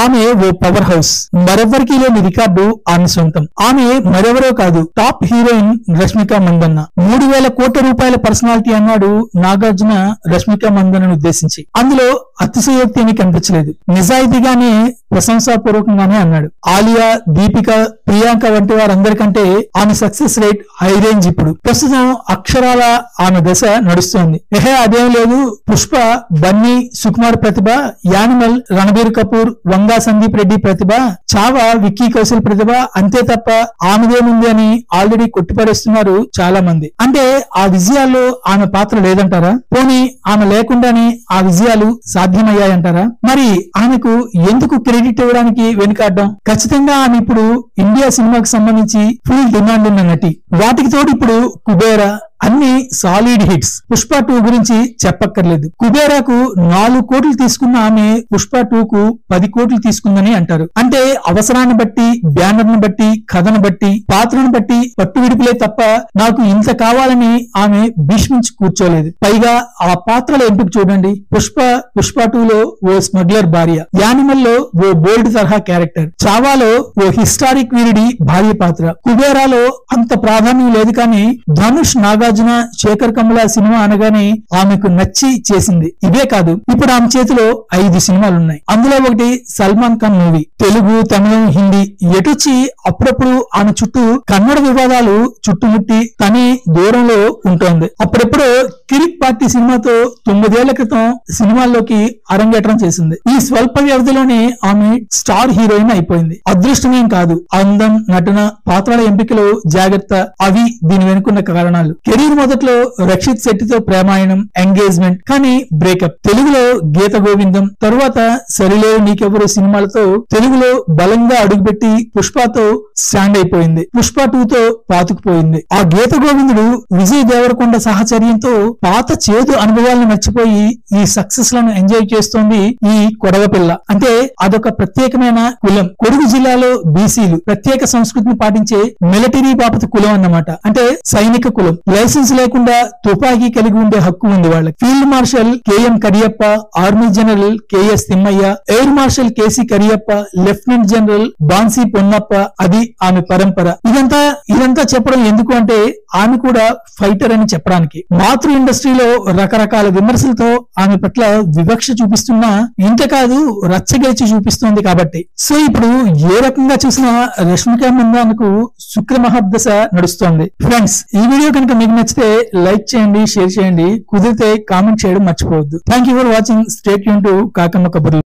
ఆమె ఓ power house. మరెవ్వరికీ లేని record ఆమె సొంతం. ఆమె మరెవరో కాదు, టాప్ హీరోయిన్ రష్మిక మందన్న. 3,000 కోట్ల రూపాయల పర్సనాలిటీ అన్నాడు నాగార్జున రష్మిక మందన్నను ఉద్దేశించి. అందులో అతిశయోక్తి ఏమీ కనిపించలేదు. నిజాయితీగానే ప్రశంసాపూర్వకంగానే అన్నాడు. ఆలియా, దీపిక, ప్రియాంక వంటి వారందరికంటే ఆమె సక్సెస్ రేట్ హై రేంజ్. ఇప్పుడు ప్రస్తుతం అక్షరాల ఆమె దశ నడుస్తోంది. అదేం లేదు, పుష్ప, బన్నీ, సుకుమార్ ప్రతిభ, యానిమల్, రణబీర్ కపూర్, వంగా సందీప్ రెడ్డి ప్రతిభ, చావా, విక్కీ కౌశల్ ప్రతిభ, అంతే తప్ప ఆమెదేముంది అని ఆల్రెడీ కొట్టిపడేస్తున్నారు చాలా మంది. అంటే ఆ విజయాల్లో ఆమె పాత్ర లేదంటారా? పోనీ ఆమె లేకుండానే ఆ విజయాలు సాధ్యమయ్యాయంటారా? మరి ఆమెకు ఎందుకు క్రెడిట్ ఇవ్వడానికి వెనుకాడ్డం? ఖచ్చితంగా ఆమె ఇప్పుడు ఇండియా సినిమాకు సంబంధించి ఫుల్ డిమాండ్ ఉన్న నటి. వాటికి తోడు ఇప్పుడు కుబేరా, అన్ని సాలిడ్ హిట్స్. పుష్ప 2 గురించి చెప్పక్కర్లేదు. కుబేరాకు 4 కోట్లు తీసుకున్న ఆమె పుష్ప 2 కు 10 కోట్లు తీసుకుందని అంటారు. అంటే అవసరాన్ని బట్టి, బ్యానర్ ను బట్టి, కథను బట్టి, పాత్రను బట్టి పట్టు విడిపిలే తప్ప నాకు ఇంత కావాలని ఆమె భీష్మించి కూర్చోలేదు. పైగా ఆ పాత్రల ఎంపిక చూడండి. పుష్ప 2లో ఓ స్మగ్లర్ భార్య, యానిమల్ లో ఓ బోల్డ్ తరహా క్యారెక్టర్, చావాలో ఓ హిస్టారిక్ వీరుడి భార్య పాత్ర, కుబేరాలో అంత ప్రాధాన్యం లేదు. కానీ ధనుష్, నాగార్జున, శేఖర్ కమల సినిమా అనగానే ఆమెకు నచ్చి చేసింది. ఇవే కాదు, ఇప్పుడు ఆమె చేతిలో 5 సినిమాలున్నాయి. అందులో ఒకటి సల్మాన్ ఖాన్ మూవీ. తెలుగు, తమిళం, హిందీ ఎటుచి అప్పుడప్పుడు ఆమె చుట్టూ కన్నడ వివాదాలు చుట్టుముట్టి తని దూరంలో ఉంటోంది. అప్పుడెప్పుడో కిరిక్ పార్టీ సినిమాతో 9 ఏళ్ల క్రితం సినిమాల్లోకి అరంగేట్రం చేసింది. ఈ స్వల్ప వ్యవధిలోనే ఆమె స్టార్ హీరోయిన్ అయిపోయింది. అదృష్టమేం కాదు, అందం, నటన, పాత్రల ఎంపికలో జాగ్రత్త, అవి దీని వెనుకున్న కారణాలు. కెరీర్ మొదట్లో రక్షిత్ శెట్టితో ప్రేమాయణం, ఎంగేజ్మెంట్, కానీ బ్రేకప్. తెలుగులో గీత గోవిందం, తరువాత సరిలేవు నీకెవరు సినిమాలతో తెలుగులో బలంగా అడుగుపెట్టి పుష్పతో స్టాండ్ అయిపోయింది. పుష్ప 2తో పాతుకుపోయింది. ఆ గీత గోవిందుడు విజయ్ దేవరకొండ సాహచర్యంతో పాత చేదు అనుభవాలను మర్చిపోయి ఈ సక్సెస్ లను ఎంజాయ్ చేస్తోంది ఈ కొడవ పిల్ల. అంటే అదొక ప్రత్యేకమైన కులం. కొడుగు జిల్లాలో బీసీలు ప్రత్యేక సంస్కృతిని పాటించే మిలిటరీ బాపత కులం అన్నమాట. అంటే సైనిక కులం. లైసెన్స్ లేకుండా తుపాకీ కలిగి ఉండే హక్కు ఉంది వాళ్ళకి. Field marshal KM Cariappa, army general KS Thimmayya, air marshal KC Cariappa, lieutenant general Bansi Ponnappa, అది ఆమె పరంపర. ఇదంతా చెప్పడం ఎందుకు అంటే ఆమె కూడా ఫైటర్ అని చెప్పడానికి. మాతృ ఇండస్ట్రీలో రకరకాల విమర్శలతో ఆమె పట్ల వివక్ష చూపిస్తున్నా ఇంతకాదు రచ్చగెలిచి చూపిస్తోంది కాబట్టి. సో ఇప్పుడు ఏ రకంగా చూసినా రష్మిక మందన్నకు శుక్ర మహాదశ నడుస్తోంది. ఫ్రెండ్స్, ఈ వీడియో కనుక మీకు నచ్చితే లైక్ చేయండి, షేర్ చేయండి, కుదిరితే కామెంట్ చేయడం మర్చిపోవద్దు. Thank you for watching. Stay tune to Kakamma కబుర్లు.